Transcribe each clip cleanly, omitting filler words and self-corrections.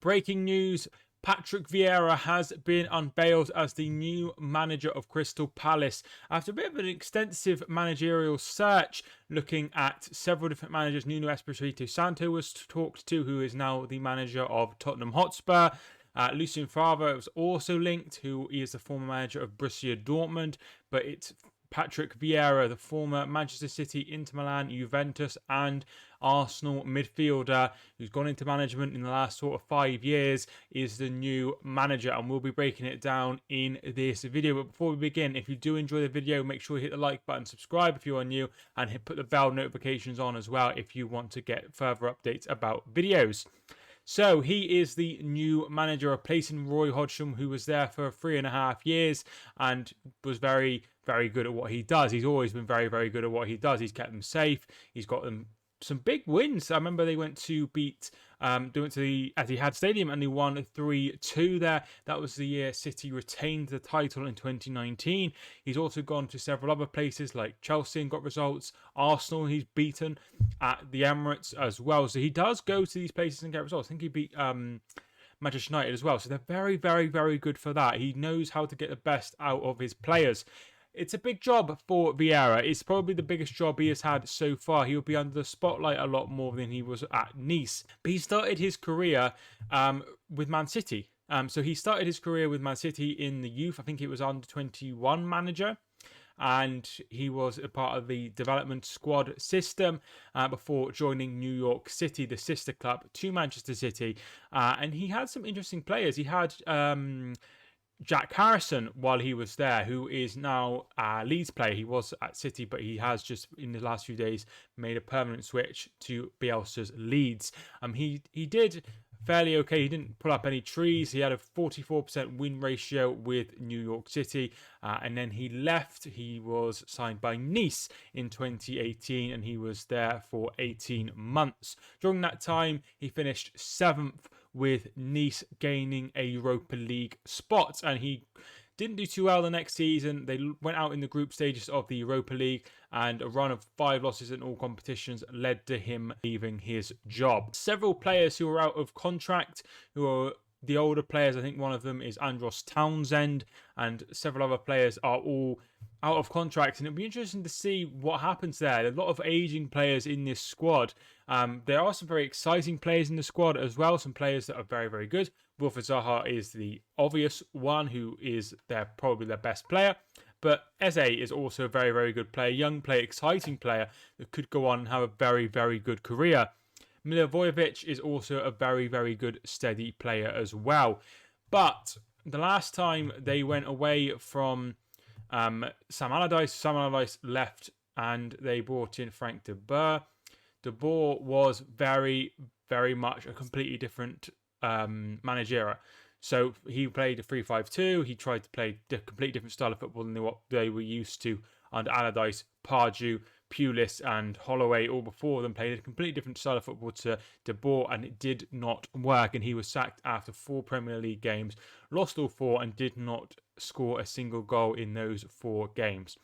Breaking news. Patrick Vieira has been unveiled as the new manager of Crystal Palace after a bit of an extensive managerial search looking at several different managers. Nuno Espirito Santo was talked to, who is now the manager of Tottenham Hotspur. Lucien Favre was also linked, who is the former manager of Borussia Dortmund, but it's Patrick Vieira, the former Manchester City, Inter Milan, Juventus and Arsenal midfielder who's gone into management in the last sort of 5 years, is the new manager, and we'll be breaking it down in this video. But before we begin, if you do enjoy the video, make sure you hit the like button, subscribe if you are new, and put the bell notifications on as well if you want to get further updates about videos. So he is the new manager, replacing Roy Hodgson, who was there for 3.5 years and was very, very good at what he does. He's always been very, very good at what he does. He's kept them safe. He's got them some big wins. I remember they went to beat, they went to the Etihad Stadium and they won 3-2 there. That was the year City retained the title in 2019. He's also gone to several other places like Chelsea and got results. Arsenal, he's beaten at the Emirates as well. So he does go to these places and get results. I think he beat Manchester United as well. So they're very, very, very good for that. He knows how to get the best out of his players. It's a big job for Vieira. It's probably the biggest job he has had so far. He'll be under the spotlight a lot more than he was at Nice. But he started his career with Man City. So he started his career with Man City in the youth. I think it was under 21 manager. And he was a part of the development squad system before joining New York City, the sister club to Manchester City. And he had some interesting players. He had Jack Harrison while he was there, who is now a Leeds player. He was at City, but he has just in the last few days made a permanent switch to Bielsa's Leeds. He did fairly okay. He didn't pull up any trees. He had a 44% win ratio with New York City, and then he left. He was signed by Nice in 2018, and he was there for 18 months. During that time, he finished 7th with Nice, gaining a Europa League spot, and he didn't do too well the next season. They went out in the group stages of the Europa League, and a run of 5 losses in all competitions led to him leaving his job. Several players who are out of contract, who are the older players, I think one of them is Andros Townsend, and several other players are all out of contract, and it'll be interesting to see what happens there. There are a lot of aging players in this squad. There are some very exciting players in the squad as well, some players that are very, very good. Wilfried Zaha is the obvious one, who is probably their best player. But Eze is also a very, very good player, young player, exciting player that could go on and have a very, very good career. Milivojevic is also a very, very good, steady player as well. But the last time they went away from Sam Allardyce left and they brought in Frank de Boer. De Boer was very, very much a completely different managerial. So he played a 3-5-2. He tried to play a completely different style of football than what they were used to under Allardyce. Pardew, Pulis and Holloway, all before them, played a completely different style of football to De Boer, and it did not work. And he was sacked after 4 Premier League games, lost all 4, and did not score a single goal in those 4 games.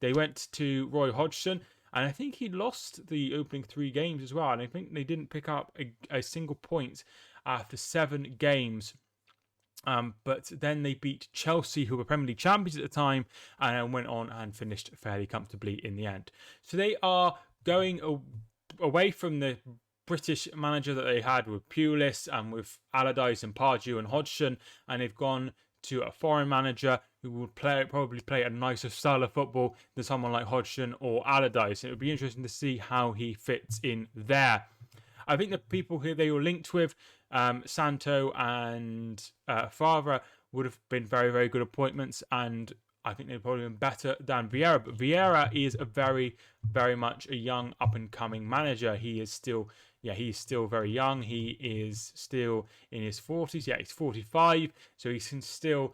They went to Roy Hodgson, and I think he lost the opening 3 games as well. And I think they didn't pick up a single point after 7 games. But then they beat Chelsea, who were Premier League champions at the time, and then went on and finished fairly comfortably in the end. So they are going away from the British manager that they had with Pulis and with Allardyce and Pardew and Hodgson, and they've gone to a foreign manager who will probably play a nicer style of football than someone like Hodgson or Allardyce. It would be interesting to see how he fits in there. I think the people who they were linked with, Santo and Favre, would have been very, very good appointments, and I think they've probably been better than Vieira. But Vieira is a very, very much a young, up-and-coming manager. He is still, he's still very young. He is still in his 40s. Yeah, he's 45, so he's still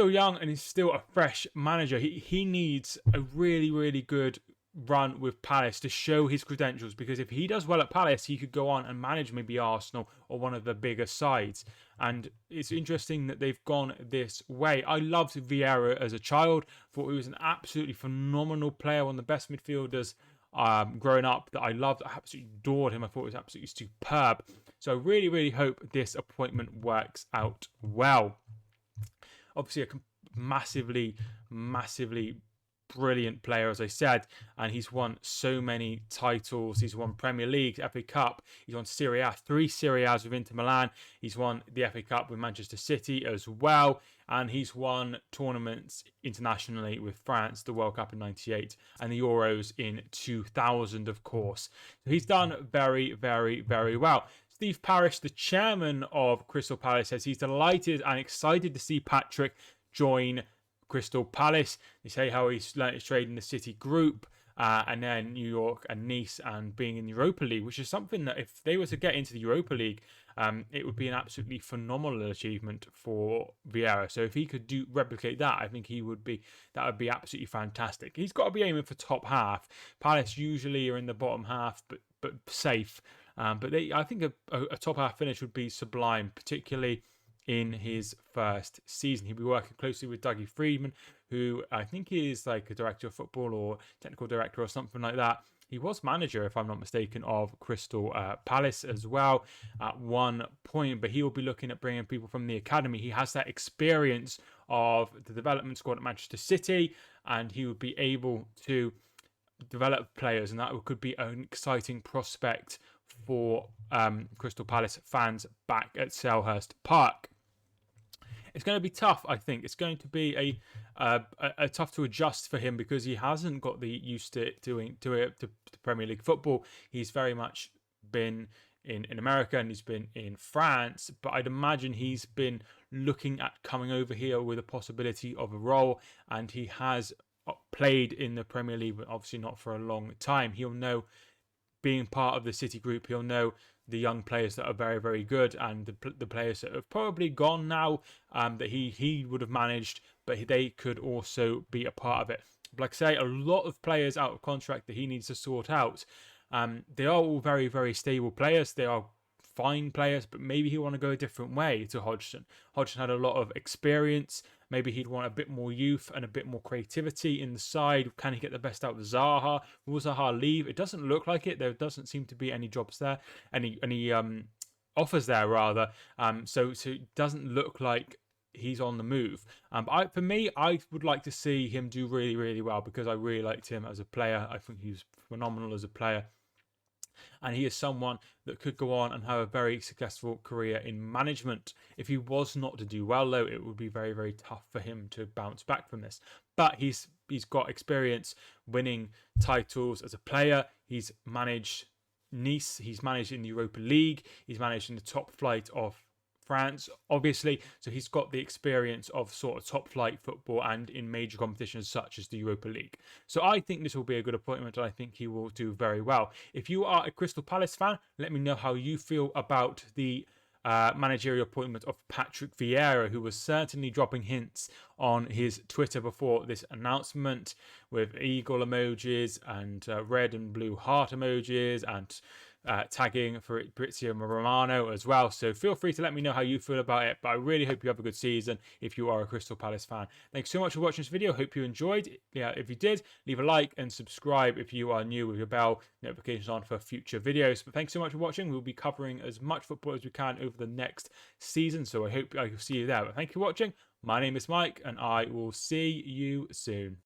young, and he's still a fresh manager. He needs a really, really good run with Palace to show his credentials, because if he does well at Palace, he could go on and manage maybe Arsenal or one of the bigger sides. And it's interesting that they've gone this way. I loved Vieira as a child, thought he was an absolutely phenomenal player, one of the best midfielders growing up that I loved. I absolutely adored him. I thought he was absolutely superb. So I really, really hope this appointment works out well. Obviously, a massively, massively brilliant player, as I said, and he's won so many titles. He's won Premier League, FA Cup, he's won Serie A, 3 Serie A's with Inter Milan, he's won the FA Cup with Manchester City as well, and he's won tournaments internationally with France, the World Cup in '98 and the Euros in 2000, of course. So he's done very, very, very well. Steve Parish, the chairman of Crystal Palace, says he's delighted and excited to see Patrick join Crystal Palace. They say how he's learnt his trade in the City Group, and then New York and Nice, and being in the Europa League, which is something that if they were to get into the Europa League, it would be an absolutely phenomenal achievement for Vieira. So if he could replicate that, I think that would be absolutely fantastic. He's got to be aiming for top half. Palace usually are in the bottom half, but safe. But I think a top half finish would be sublime, particularly in his first season. He'll be working closely with Dougie Freedman, who I think is like a director of football or technical director or something like that. He was manager, if I'm not mistaken, of Crystal Palace as well at one point, but he will be looking at bringing people from the academy. He has that experience of the development squad at Manchester City, and he would be able to develop players, and that could be an exciting prospect for Crystal Palace fans back at Selhurst Park. It's going to be tough, I think. It's going to be a tough to adjust for him because he hasn't got the used to Premier League football. He's very much been in America and he's been in France, but I'd imagine he's been looking at coming over here with a possibility of a role, and he has played in the Premier League, but obviously not for a long time. He'll know, being part of the City Group, he'll know the young players that are very, very good, and the players that have probably gone now that he would have managed, but they could also be a part of it. But like I say, a lot of players out of contract that he needs to sort out. They are all very, very stable players. They are fine players, but maybe he'll want to go a different way to Hodgson. Hodgson had a lot of experience. Maybe he'd want a bit more youth and a bit more creativity in the side. Can he get the best out of Zaha? Will Zaha leave? It doesn't look like it. There doesn't seem to be any jobs there, any offers there rather. So it doesn't look like he's on the move. For me, I would like to see him do really, really well because I really liked him as a player. I think he's phenomenal as a player. And he is someone that could go on and have a very successful career in management. If he was not to do well, though, it would be very, very tough for him to bounce back from this. But he's got experience winning titles as a player. He's managed Nice. He's managed in the Europa League. He's managed in the top flight of France, obviously, so he's got the experience of sort of top flight football and in major competitions such as the Europa League. So I think this will be a good appointment, and I think he will do very well. If you are a Crystal Palace fan, let me know how you feel about the managerial appointment of Patrick Vieira, who was certainly dropping hints on his Twitter before this announcement with eagle emojis and red and blue heart emojis and tagging for Fabrizio Romano as well. So feel free to let me know how you feel about it, but I really hope you have a good season if you are a Crystal Palace fan. Thanks so much for watching this video. Hope you enjoyed. Yeah, if you did, leave a like and subscribe if you are new with your bell notifications on for future videos. But thanks so much for watching. We'll be covering as much football as we can over the next season, so I hope I will see you there. But thank you for watching. My name is Mike, and I will see you soon.